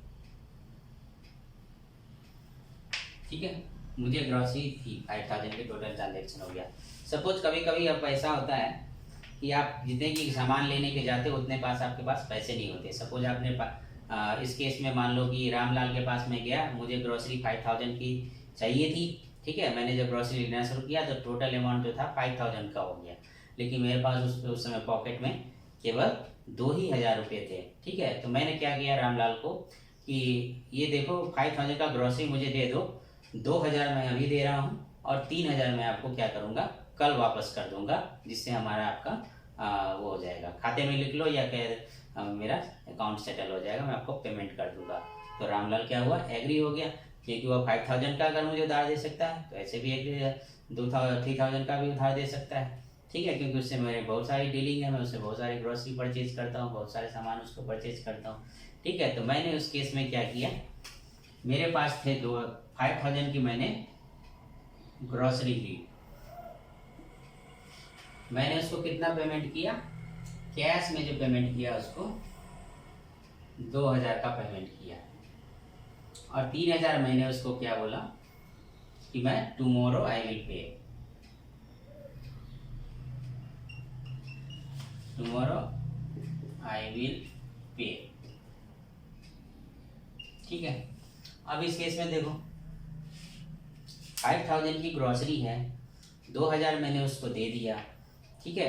ठीक है, मुझे ग्रोसरी थी 5000 के, टोटल ट्रांजेक्शन हो गया। सपोज कभी कभी अब ऐसा होता है कि आप जितने की सामान लेने के जाते हो उतने पास आपके पास पैसे नहीं होते। सपोज आपने इस केस में मान लो कि रामलाल के पास में गया, मुझे ग्रोसरी 5000 की चाहिए थी। ठीक है, मैंने जब ग्रोसरी लेना शुरू किया तो टोटल अमाउंट जो था 5000 का हो गया, लेकिन मेरे पास उस समय पॉकेट में केवल 2000 रुपये थे। ठीक है, तो मैंने क्या किया रामलाल को कि ये देखो 5000 का ग्रोसरी मुझे दे दो, 2000 मैं अभी दे रहा हूँ और 3000 मैं आपको क्या करूँगा, कल वापस कर दूंगा, जिससे हमारा आपका वो हो जाएगा, खाते में लिख लो या मेरा अकाउंट सेटल हो जाएगा, मैं आपको पेमेंट कर दूंगा। तो रामलाल क्या हुआ, एग्री हो गया, क्योंकि वो 5000 का अगर मुझे उधार दे सकता है तो ऐसे भी एक 3000 का भी उधार दे सकता है। ठीक है, क्योंकि उससे मेरे बहुत सारी डीलिंग है, मैं उससे बहुत सारी ग्रोसरी परचेज करता हूँ, बहुत सारे सामान उसको परचेज करता हूँ। ठीक है, तो मैंने उस केस में क्या किया, मेरे पास थे 5000 की मैंने ग्रोसरी ली, मैंने उसको कितना पेमेंट किया, कैश में जो पेमेंट किया उसको 2000 का पेमेंट किया, और 3000 मैंने उसको क्या बोला कि मैं tomorrow I will pay, tomorrow I will pay. ठीक है, अब इस केस में देखो 5000 की ग्रॉसरी है, 2000 मैंने उसको दे दिया। ठीक है,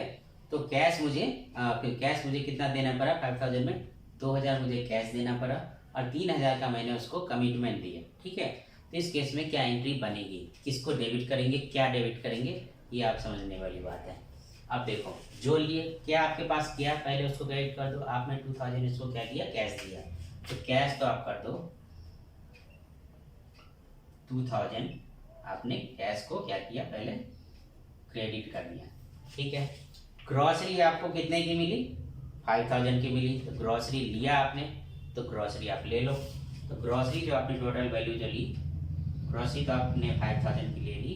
तो कैश मुझे फिर कैश मुझे कितना देना पड़ा 5000 में, 2000 मुझे कैश देना पड़ा और 3000 का मैंने उसको कमिटमेंट दिया। ठीक है, तो इस केस में क्या एंट्री बनेगी, किसको डेबिट करेंगे, क्या डेबिट करेंगे, ये आप समझने वाली बात है। अब देखो जो लिए क्या आपके पास किया, पहले उसको क्रेडिट कर दो। आपने 2000 इसको क्या किया, कैश दिया, तो कैश तो आप कर दो 2000, आपने कैश को क्या किया, पहले क्रेडिट कर दिया। ठीक है, ग्रॉसरी आपको कितने की मिली, 5000 की मिली, तो ग्रॉसरी लिया आपने, तो ग्रॉसरी आप ले लो। तो ग्रॉसरी जो आपने टोटल वैल्यू जो ली, ग्रॉसरी तो आपने 5000 की ले ली,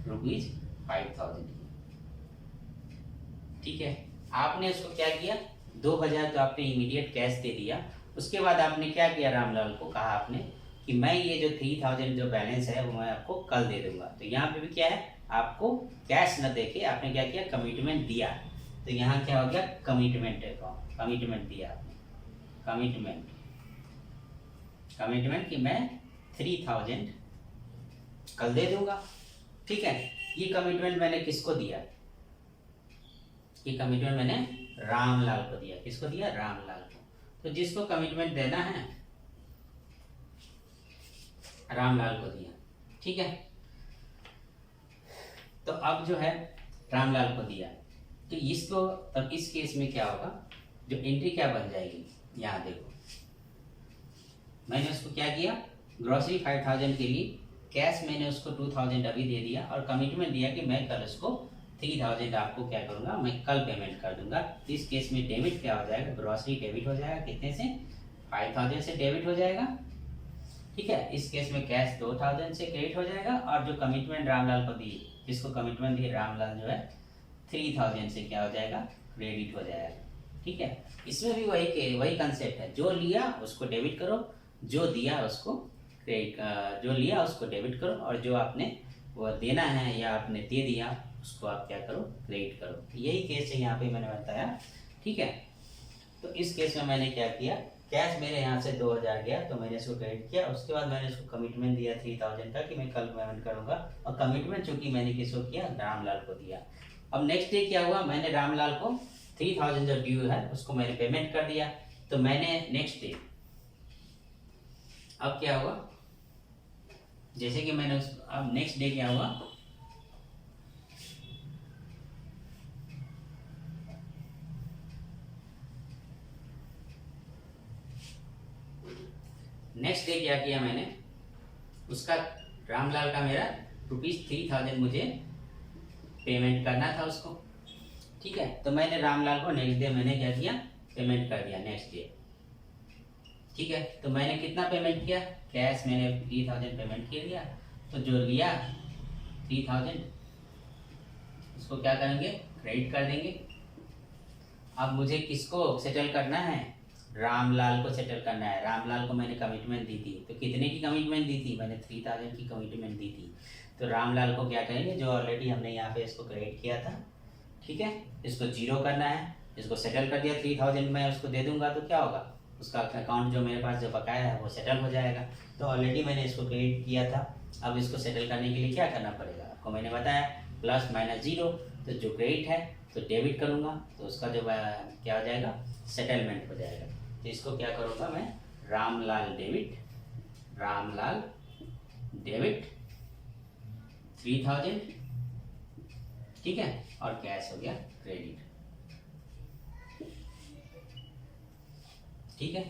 ₹5000 की। ठीक है, आपने उसको क्या किया, 2000 तो आपने इमीडिएट कैश दे दिया। उसके बाद आपने क्या किया, रामलाल को कहा आपने कि मैं ये जो 3000 जो बैलेंस है वो मैं आपको कल दे दूंगा। तो यहाँ पे भी क्या है, आपको कैश न देके आपने क्या किया, कमिटमेंट दिया। तो यहाँ क्या हो गया, कमिटमेंट है, कमिटमेंट दिया आपने, कमिटमेंट कि मैं 3000 कल दे दूंगा। ठीक है, ये कमिटमेंट मैंने किसको दिया, ये कमिटमेंट मैंने रामलाल को दिया। किसको दिया, रामलाल को। तो जिसको कमिटमेंट देना है रामलाल को दिया। ठीक है, तो अब जो है रामलाल को दिया, तो इसको अब इस केस में क्या होगा, जो एंट्री क्या बन जाएगी, यहाँ देखो मैंने उसको क्या किया, ग्रॉसरी 5000 के लिए कैश मैंने उसको 2000 अभी दे दिया और कमिटमेंट दिया कि मैं कल उसको 3000 आपको क्या करूँगा, मैं कल पेमेंट कर दूंगा। तो इस केस में डेबिट क्या हो जाएगा, ग्रॉसरी डेबिट हो जाएगा, कितने से, 5000 से डेबिट हो जाएगा। ठीक है, इस केस में कैश 2000 से क्रेडिट हो जाएगा और जो कमिटमेंट रामलाल को दी, जिसको कमिटमेंट दिए रामलाल जो है 3000 से क्या हो जाएगा, क्रेडिट हो जाएगा। ठीक है, इसमें भी वही कंसेप्ट है, जो लिया उसको डेबिट करो, जो दिया उसको क्रेडिट, जो लिया उसको डेबिट करो और जो आपने वो देना है या आपने दे दिया उसको आप क्या करो, क्रेडिट करो। यही केस है यहाँ पे मैंने बताया। ठीक है, तो इस केस में मैंने क्या किया, कैश मेरे यहाँ से 2000 गया तो मैंने इसको क्रेडिट किया। उसके बाद मैंने इसको कमिटमेंट दिया 3000 का कि मैं कल पेमेंट करूंगा, और कमिटमेंट चूंकि मैंने किसको किया, रामलाल को दिया। अब नेक्स्ट डे क्या हुआ, मैंने रामलाल को 3000 जो ड्यू है उसको मैंने पेमेंट कर दिया। तो मैंने नेक्स्ट डे अब क्या हुआ, जैसे कि मैंने अब नेक्स्ट डे क्या हुआ, नेक्स्ट डे क्या किया मैंने, उसका रामलाल का मेरा ₹3000 मुझे पेमेंट करना था उसको। ठीक है, तो मैंने रामलाल को नेक्स्ट डे मैंने क्या किया, पेमेंट कर दिया नेक्स्ट डे। ठीक है, तो मैंने कितना पेमेंट किया, कैश मैंने 3000 पेमेंट कर दिया। तो जो लिया 3000 उसको क्या करेंगे, क्रेडिट कर देंगे। अब मुझे किसको सेटल करना है, रामलाल को सेटल करना है। रामलाल को मैंने कमिटमेंट दी थी, तो कितने की कमिटमेंट दी थी, मैंने 3000 की कमिटमेंट दी थी। तो रामलाल को क्या करेंगे, जो ऑलरेडी हमने यहाँ पे इसको क्रेडिट किया था, ठीक है, इसको जीरो करना है, इसको सेटल कर दिया 3000 मैं उसको दे दूंगा, तो क्या होगा, उसका अकाउंट जो मेरे पास जो बकाया है वो सेटल हो जाएगा। तो ऑलरेडी मैंने इसको क्रेडिट किया था, अब इसको सेटल करने के लिए क्या करना पड़ेगा, आपको मैंने बताया प्लस माइनस जीरो। तो जो क्रेडिट है तो डेबिट करूँगा, तो उसका जो क्या हो जाएगा, सेटलमेंट हो जाएगा। तो इसको क्या करूँगा मैं, रामलाल डेबिट 3000, ठीक है, और कैश हो गया क्रेडिट। ठीक है,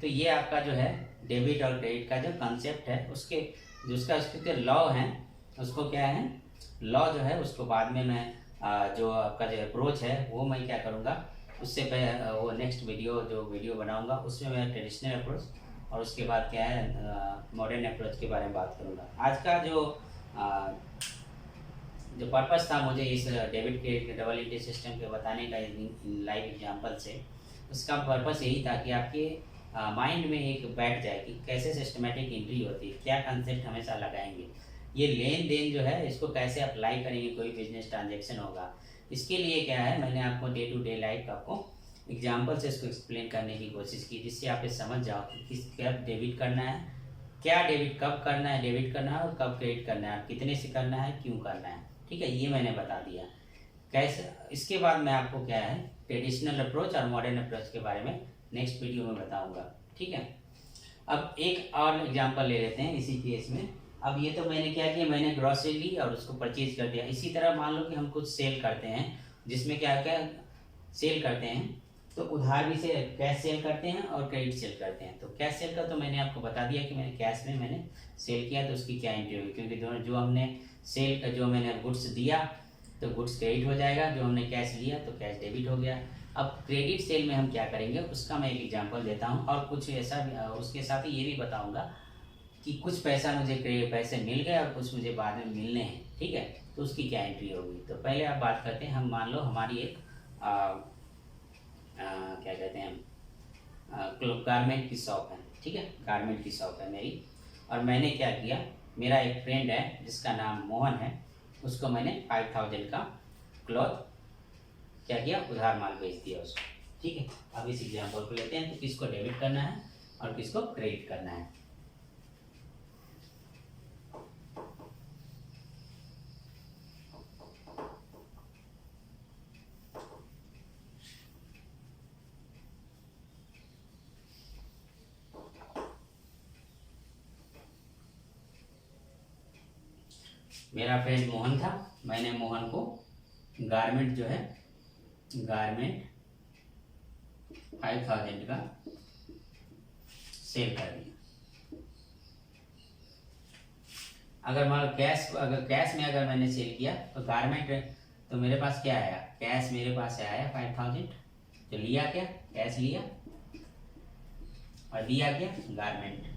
तो ये आपका जो है डेबिट और क्रेडिट का जो कंसेप्ट है, उसके उसके लॉ हैं, उसको क्या है, लॉ जो है उसको बाद में मैं जो आपका जो अप्रोच है वो मैं क्या करूँगा, उससे पहले वो नेक्स्ट वीडियो बनाऊँगा, उसमें मैं ट्रेडिशनल अप्रोच और उसके बाद क्या है मॉडर्न अप्रोच के बारे में बात करूँगा। आज का जो पर्पस था मुझे इस डेबिट क्रेडिट के डबल एंट्री सिस्टम के बताने का लाइव एग्जांपल से, उसका पर्पस यही था कि आपके माइंड में एक बैठ जाए कि कैसे सिस्टमेटिक एंट्री होती है, क्या कंसेप्ट हमेशा लगाएंगे, ये लेन देन जो है इसको कैसे अप्लाई करेंगे, कोई बिजनेस ट्रांजेक्शन होगा। इसके लिए क्या है, मैंने आपको डे टू डे लाइफ आपको एग्जाम्पल से इसको एक्सप्लेन करने की कोशिश की, जिससे आप ये समझ जाओ कि किस कब डेबिट करना है, क्या डेबिट कब करना है, डेबिट करना है और कब क्रेडिट करना है, कितने से करना है, क्यों करना है। ठीक है, ये मैंने बता दिया कैसे। इसके बाद मैं आपको क्या है ट्रेडिशनल अप्रोच और मॉडर्न अप्रोच के बारे में नेक्स्ट वीडियो में बताऊंगा। ठीक है, अब एक और एग्जांपल ले लेते हैं इसी केस में। अब ये तो मैंने क्या किया, मैंने ग्रॉसरी ली और उसको परचेज कर दिया। इसी तरह मान लो कि हम कुछ सेल करते हैं, जिसमें क्या क्या सेल करते हैं, तो उधार भी से कैश सेल करते हैं और क्रेडिट सेल करते हैं। तो कैश सेल का तो मैंने आपको बता दिया कि मैंने कैश में मैंने सेल किया तो उसकी क्या एंट्री हुई, क्योंकि दोनों जो हमने सेल का जो मैंने गुड्स दिया तो गुड्स क्रेडिट हो जाएगा, जो हमने कैश लिया तो कैश डेबिट हो गया। अब क्रेडिट सेल में हम क्या करेंगे उसका मैं एक एग्जांपल देता हूँ, और कुछ ऐसा उसके साथ ही ये भी बताऊँगा कि कुछ पैसा मुझे पैसे मिल गए और कुछ मुझे बाद में मिलने हैं। ठीक है, तो उसकी क्या एंट्री होगी। तो पहले आप बात करते हैं, हम मान लो हमारी एक क्या कहते हैं गारमेंट की शॉप है। ठीक है, गारमेंट की शॉप है मेरी, और मैंने क्या किया, मेरा एक फ्रेंड है जिसका नाम मोहन है, उसको मैंने 5000 का क्लॉथ क्या किया, उधार माल बेच दिया उसको। ठीक है, अब इस एग्जाम्पल को लेते हैं, तो किसको डेबिट करना है और किसको क्रेडिट करना है। मेरा फ्रेंड मोहन था, मैंने मोहन को गारमेंट जो है गारमेंट 5000 का सेल कर दिया। अगर मान अगर कैश में अगर मैंने सेल किया तो गारमेंट, तो मेरे पास क्या आया, कैश मेरे पास आया 5000, तो लिया क्या, कैश लिया और दिया क्या, गारमेंट।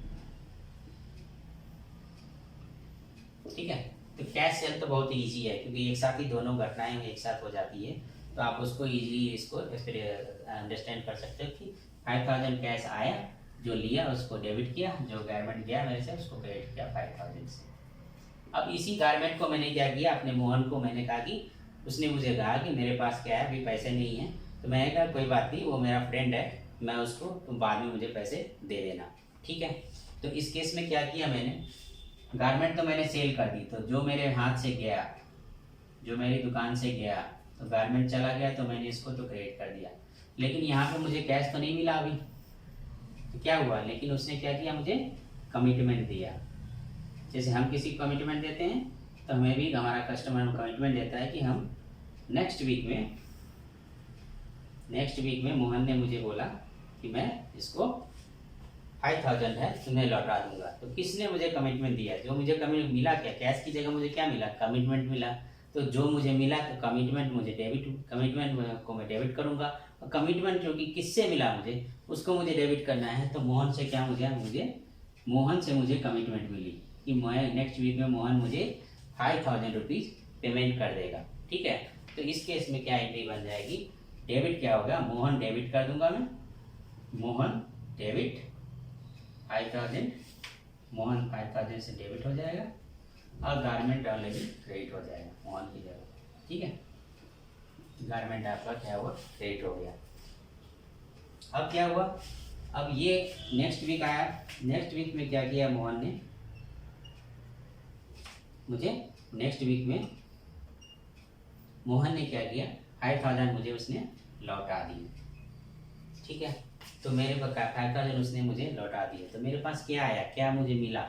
ठीक है, तो कैश सेल तो बहुत इजी है, क्योंकि एक साथ ही दोनों घटनाएं एक साथ हो जाती है, तो आप उसको इजीली इसको अंडरस्टैंड कर सकते हो कि 5000 कैश आया, जो लिया उसको डेबिट किया, जो गारमेंट गया मेरे से उसको क्रेडिट किया 5000 से। अब इसी गारमेंट को मैंने क्या किया, अपने मोहन को मैंने कहा कि उसने मुझे कहा कि मेरे पास क्या है, अभी पैसे नहीं है, तो मैंने कहा कोई बात नहीं, वो मेरा फ्रेंड है, मैं उसको, तुम बाद में मुझे पैसे दे देना। ठीक है, तो इस केस में क्या किया मैंने, गारमेंट तो मैंने सेल कर दी, तो जो मेरे हाथ से गया, जो मेरी दुकान से गया, तो गारमेंट चला गया, तो मैंने इसको तो क्रेडिट कर दिया। लेकिन यहाँ पे मुझे कैश तो नहीं मिला अभी, तो क्या हुआ, लेकिन उसने क्या किया, मुझे कमिटमेंट दिया। जैसे हम किसी को कमिटमेंट देते हैं, तो हमें भी हमारा कस्टमर कमिटमेंट देता है कि हम नेक्स्ट वीक में मोहन ने मुझे बोला कि मैं इसको 5000 है तुम्हें लौटा दूंगा। तो किसने मुझे कमिटमेंट दिया, जो मुझे कमिटमेंट मिला, क्या कैश की जगह मुझे क्या मिला, कमिटमेंट मिला। तो जो मुझे मिला तो कमिटमेंट को मैं डेबिट करूंगा, और कमिटमेंट जो कि किससे मिला मुझे, उसको मुझे डेबिट करना है। तो मोहन से क्या मोहन से मुझे कमिटमेंट मिली कि मैं नेक्स्ट वीक में मोहन मुझे 5000 रुपीज़ पेमेंट कर देगा। ठीक है, तो इस केस में क्या एंट्री बन जाएगी, डेबिट क्या होगा, मोहन डेबिट कर दूंगा मैं, मोहन डेबिट 5000, मोहन 5000 से डेबिट हो जाएगा, और गारमेंट ऑलरेडी क्रेडिट हो जाएगा मोहन की जगह। ठीक है, गारमेंट आपका क्या हुआ, क्रेडिट हो गया। अब क्या हुआ, अब ये नेक्स्ट वीक आया, नेक्स्ट वीक में क्या किया मोहन ने, मुझे नेक्स्ट वीक में मोहन ने क्या किया, 5000 मुझे उसने लौटा दिए। ठीक है, तो मेरे पास 5000 उसने मुझे लौटा दिए, तो मेरे पास क्या आया, क्या मुझे मिला,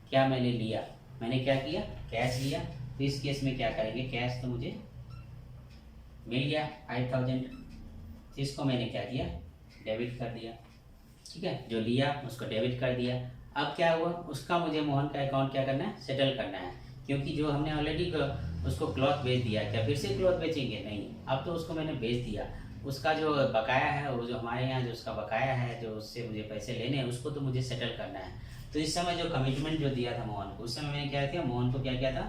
क्या मैंने लिया, मैंने क्या किया, कैश लिया। तो इस केस में क्या करेंगे, कैश तो मुझे मिल गया 5000, इसको मैंने क्या किया, डेबिट कर दिया। ठीक है, जो लिया उसको डेबिट कर दिया। अब क्या हुआ, उसका मुझे मोहन का अकाउंट क्या करना है, सेटल करना है, क्योंकि जो हमने ऑलरेडी उसको क्लॉथ बेच दिया, क्या फिर से क्लॉथ बेचेंगे, नहीं, अब तो उसको मैंने बेच दिया। उसका जो बकाया है, वो जो हमारे यहाँ जो उसका बकाया है, जो उससे मुझे पैसे लेने हैं, उसको तो मुझे सेटल करना है। तो इस समय जो कमिटमेंट जो दिया था मोहन को, उस समय मैंने क्या किया, मोहन को क्या किया था,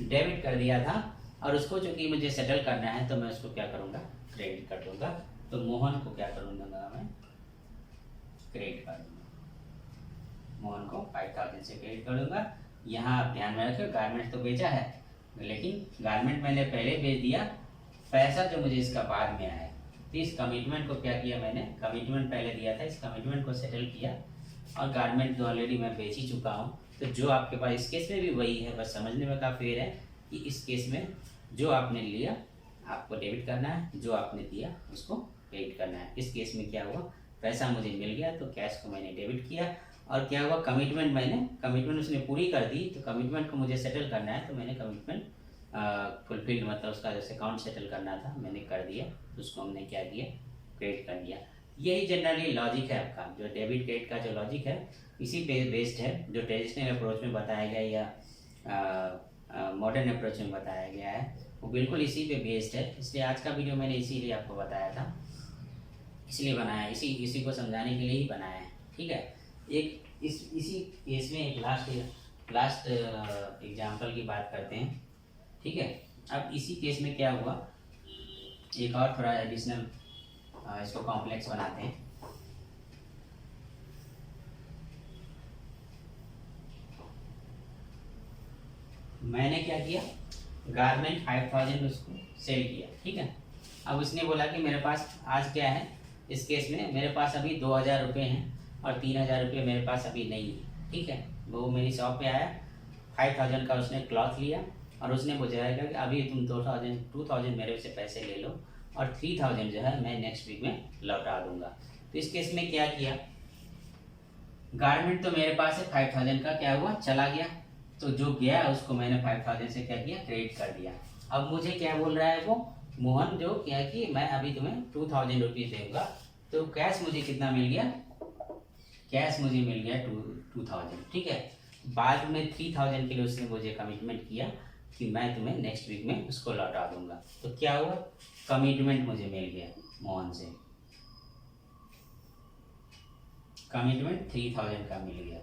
डेबिट कर दिया था, और उसको चूँकि मुझे सेटल करना है तो मैं उसको क्या करूँगा, क्रेडिट कर दूँगा। तो मोहन को क्या करूँगा मैं, क्रेडिट कर दूँगा। मोहन को 5000 से क्रेडिट कर दूंगा। यहाँ आप ध्यान में रखिए, गारमेंट तो बेचा है, लेकिन गारमेंट मैंने पहले बेच दिया, पैसा जो मुझे इसका बाद में आया। तो इस कमिटमेंट को क्या किया मैंने, कमिटमेंट पहले दिया था, इस कमिटमेंट को सेटल किया, और गारमेंट तो ऑलरेडी मैं बेच ही चुका हूँ। तो जो आपके पास इस केस में भी वही है, बस समझने में काफ़ी फेर है कि इस केस में जो आपने लिया आपको डेबिट करना है, जो आपने दिया उसको क्रेडिट करना है। इस केस में क्या हुआ, पैसा मुझे मिल गया तो कैश को मैंने डेबिट किया, और क्या हुआ, कमिटमेंट उसने पूरी कर दी, तो कमिटमेंट को मुझे सेटल करना है, तो मैंने कमिटमेंट फुलफिल्ड, मतलब उसका जैसे अकाउंट सेटल करना था मैंने कर दिया, तो उसको हमने क्या किया, क्रेडिट कर दिया। यही जनरली लॉजिक है आपका, जो डेबिट क्रेडिट का जो लॉजिक है इसी पे बेस्ड है, जो ट्रेडिशनल अप्रोच में बताया गया या मॉडर्न अप्रोच में बताया गया है वो बिल्कुल इसी पे बेस्ड है। इसलिए आज का वीडियो मैंने इसीलिए आपको बताया था, इसलिए बनाया, इसी को समझाने के लिए ही बनाया है। ठीक है, एक इसी केस में एक लास्ट एग्जाम्पल की बात करते हैं। ठीक है, अब इसी केस में क्या हुआ, एक और थोड़ा एडिशनल इसको कॉम्प्लेक्स बनाते हैं। मैंने क्या किया, गारमेंट 5000 उसको सेल किया। ठीक है, अब उसने बोला कि मेरे पास आज क्या है, इस केस में मेरे पास अभी 2000 रुपये हैं और 3000 रुपये मेरे पास अभी नहीं है। ठीक है, वो मेरी शॉप पे आया, 5000 का उसने क्लॉथ लिया, और उसने बुझाएगा कि अभी तुम 2000 मेरे से पैसे ले लो, और 3000 जो है मैं नेक्स्ट वीक में लौटा दूंगा। तो इस केस में क्या किया, गारमेंट तो मेरे पास है 5000 का, क्या हुआ, चला गया, तो जो गया उसको मैंने 5000 से क्या किया, क्रेडिट कर दिया। अब मुझे क्या बोल रहा है वो मोहन, जो क्या कि मैं अभी तुम्हें 2000 रुपीज़ दूंगा, तो कैश मुझे कितना मिल गया, कैश मुझे मिल गया 2000। ठीक है, बाद में 3000 के लिए उसने मुझे कमिटमेंट किया कि मैं तुम्हें नेक्स्ट वीक में उसको लौटा दूंगा। तो क्या हुआ, कमिटमेंट मुझे मिल गया मोहन से, कमिटमेंट 3000 का मिल गया।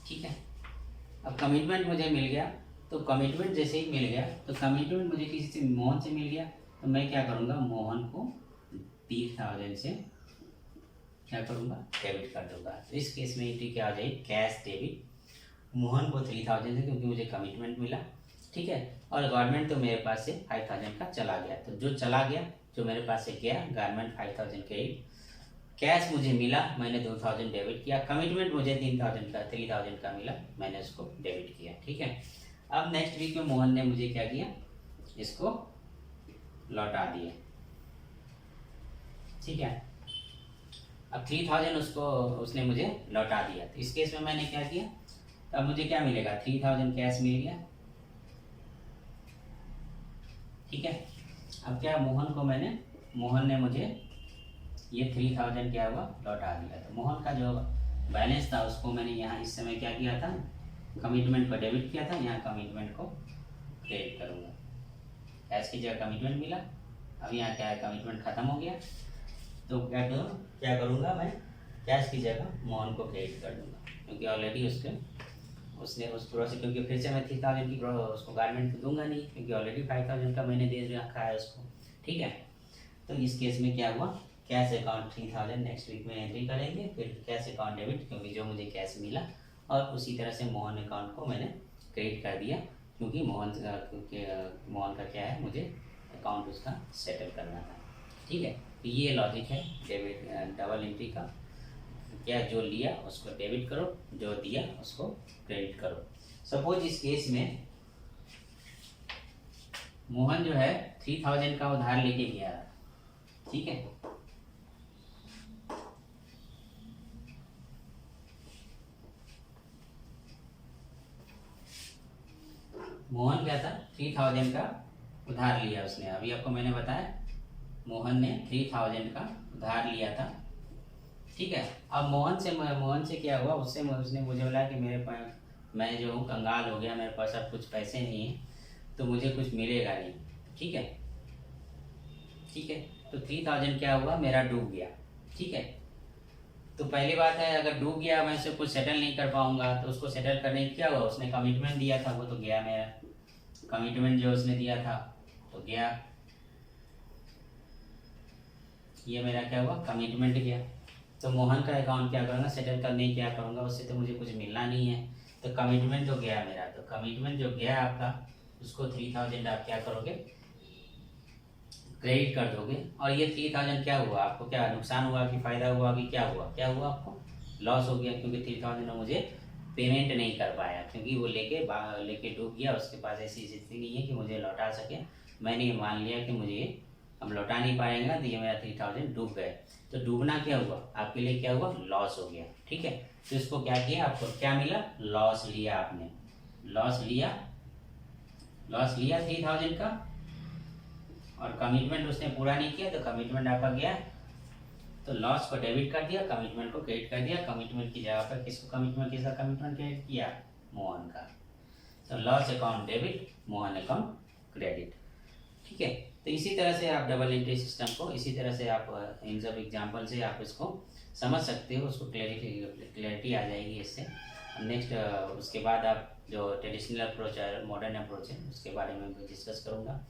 ठीक है, अब कमिटमेंट मुझे मिल गया, तो कमिटमेंट जैसे ही मिल गया, तो कमिटमेंट मुझे किसी से, मोहन से मिल गया, तो मैं क्या करूँगा, मोहन को 3000 से क्या करूँगा, डेबिट कर दूंगा। तो इस केस में एंट्री क्या आ जाएगी, कैश डेबिट, मोहन को 3000 से, क्योंकि मुझे कमिटमेंट मिला। ठीक है, और गवर्नमेंट तो मेरे पास से 5000 का चला गया, तो जो चला गया, जो मेरे पास से गया, गारमेंट 5000 क्रेडिट, कैश मुझे मिला, मैंने 2000 डेबिट किया, कमिटमेंट मुझे 3000 का मिला, मैंने उसको डेबिट किया। ठीक है, अब नेक्स्ट वीक में मोहन ने मुझे क्या किया, इसको लौटा दिया। ठीक है, अब 3000 उसने मुझे लौटा दिया, तो इस केस में मैंने क्या किया, अब मुझे क्या मिलेगा, 3000 कैश मिल गया। ठीक है, अब क्या, मोहन ने मुझे ये 3000 क्या हुआ, लौटा दिया। तो मोहन का जो बैलेंस था उसको मैंने यहाँ इस समय क्या किया था, कमिटमेंट को डेबिट किया था, यहाँ कमिटमेंट को क्रेडिट करूँगा। कैश की जगह कमिटमेंट मिला, अब यहाँ क्या है, कमिटमेंट ख़त्म हो गया, तो क्या करूँगा मैं, कैश की जगह मोहन को क्रेडिट कर दूँगा, क्योंकि ऑलरेडी उसने उस प्रोसेस, क्योंकि फिर से मैं 3000 की उसको गारमेंट तो दूंगा नहीं, क्योंकि ऑलरेडी 5000 का मैंने दे रखा है उसको। ठीक है, तो इस केस में क्या हुआ, कैश अकाउंट 3000 नेक्स्ट वीक में एंट्री करेंगे, फिर कैश अकाउंट डेबिट, क्योंकि जो मुझे कैश मिला, और उसी तरह से मोहन अकाउंट को मैंने क्रेडिट कर दिया, क्योंकि मोहन का क्या है, मुझे अकाउंट उसका सेटल करना था। ठीक है, तो ये लॉजिक है डेबिट डबल एंट्री का, क्या जो लिया उसको डेबिट करो, जो दिया उसको क्रेडिट करो। सपोज इस केस में मोहन जो है 3000 का उधार लेके गया। ठीक है, मोहन क्या था, 3000 का उधार लिया उसने, अभी आपको मैंने बताया मोहन ने 3000 का उधार लिया था। ठीक है, अब मोहन से क्या हुआ, उसने मुझे बोला कि मेरे पास, मैं जो हूँ कंगाल हो गया, मेरे पास अब कुछ पैसे नहीं हैं, तो मुझे कुछ मिलेगा नहीं। ठीक है, तो 3000 क्या हुआ, मेरा डूब गया। ठीक है, तो पहली बात है, अगर डूब गया, मैं उसे कुछ सेटल नहीं कर पाऊंगा, तो उसको सेटल करने की क्या हुआ, उसने कमिटमेंट दिया था, वो तो गया, मेरा कमिटमेंट जो उसने दिया था तो गया, ये मेरा क्या हुआ, कमिटमेंट गया। तो मोहन का अकाउंट क्या करूँगा, सेटल करने क्या करूँगा, उससे तो मुझे कुछ मिलना नहीं है। तो कमिटमेंट जो गया मेरा, तो कमिटमेंट जो गया आपका, उसको 3000 आप क्या करोगे, क्रेडिट कर दोगे। और ये 3000 क्या हुआ आपको, क्या नुकसान हुआ कि फ़ायदा हुआ कि क्या हुआ, क्या हुआ आपको, लॉस हो गया, क्योंकि 3000 में मुझे पेमेंट नहीं कर पाया, क्योंकि वो लेके डूब गया, उसके पास ऐसी स्थिति नहीं है कि मुझे लौटा सके। मैंने ये मान लिया कि मुझे हम लौटा नहीं पाएंगे, तो ये मेरा 3000 डूब गए। तो डूबना क्या हुआ आपके लिए, क्या हुआ, लॉस हो गया। ठीक है, तो इसको क्या किया, आपको क्या मिला, लॉस लिया आपने, लॉस लिया, लॉस लिया 3000 का। और कमिटमेंट उसने पूरा नहीं किया, तो कमिटमेंट आपका गया, तो लॉस को डेबिट कर दिया, कमिटमेंट को क्रेडिट कर दिया। कमिटमेंट की जगह पर किसका कमिटमेंट क्रेडिट किया, मोहन का। तो loss account debit, Mohan account credit. ठीक है, तो इसी तरह से आप डबल एंट्री सिस्टम को, इसी तरह से आप इन सब एग्जाम्पल से आप इसको समझ सकते हो, उसको क्लैरिटी आ जाएगी इससे। नेक्स्ट उसके बाद आप जो ट्रेडिशनल अप्रोच है, मॉडर्न अप्रोच है, उसके बारे में डिस्कस करूँगा।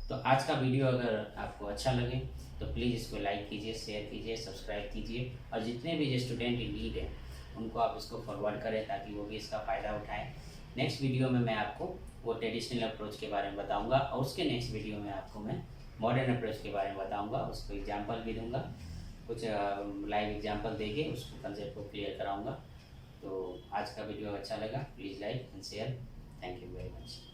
तो आज का वीडियो अगर आपको अच्छा लगे तो प्लीज़ इसको लाइक कीजिए, शेयर कीजिए, सब्सक्राइब कीजिए, और जितने भी स्टूडेंट इन नीड है उनको आप इसको फॉरवर्ड करें, ताकि वो भी इसका फ़ायदा उठाएं। नेक्स्ट वीडियो में मैं आपको वो ट्रेडिशनल अप्रोच के बारे में बताऊंगा, और उसके नेक्स्ट वीडियो में आपको मैं मॉडर्न अप्रोच के बारे में बताऊंगा, उसको एग्जांपल भी दूंगा, कुछ लाइव एग्जांपल देके उसको कंसेप्ट को क्लियर कराऊंगा। तो आज का वीडियो अच्छा लगा, please like and share. Thank you very much.